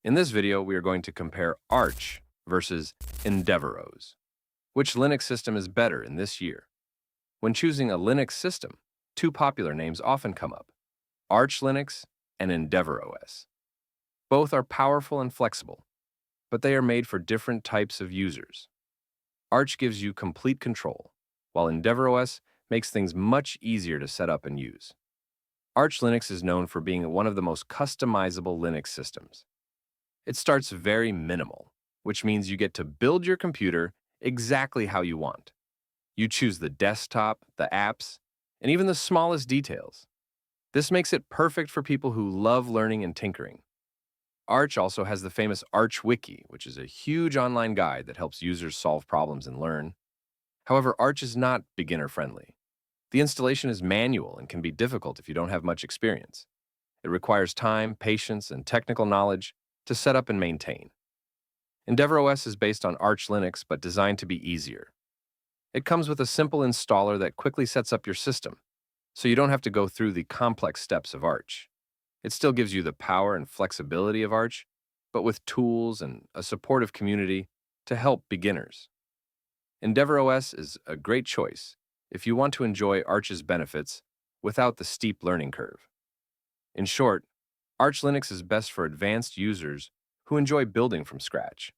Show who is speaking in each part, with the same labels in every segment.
Speaker 1: In this video, we are going to compare Arch versus EndeavourOS. Which Linux system is better in this year? When choosing a Linux system, two popular names often come up: Arch Linux and EndeavourOS. Both are powerful and flexible, but they are made for different types of users. Arch gives you complete control, while EndeavourOS makes things much easier to set up and use. Arch Linux is known for being one of the most customizable Linux systems. It starts very minimal, which means you get to build your computer exactly how you want. You choose the desktop, the apps, and even the smallest details. This makes it perfect for people who love learning and tinkering. Arch also has the famous Arch Wiki, which is a huge online guide that helps users solve problems and learn. However, Arch is not beginner-friendly. The installation is manual and can be difficult if you don't have much experience. It requires time, patience, and technical knowledge to set up and maintain. EndeavourOS is based on Arch Linux but designed to be easier. It comes with a simple installer that quickly sets up your system, so you don't have to go through the complex steps of Arch. It still gives you the power and flexibility of Arch, but with tools and a supportive community to help beginners. EndeavourOS is a great choice if you want to enjoy Arch's benefits without the steep learning curve. In short, Arch Linux is best for advanced users who enjoy building from scratch,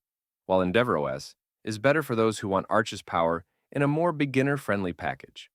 Speaker 1: while EndeavourOS is better for those who want Arch's power in a more beginner-friendly package.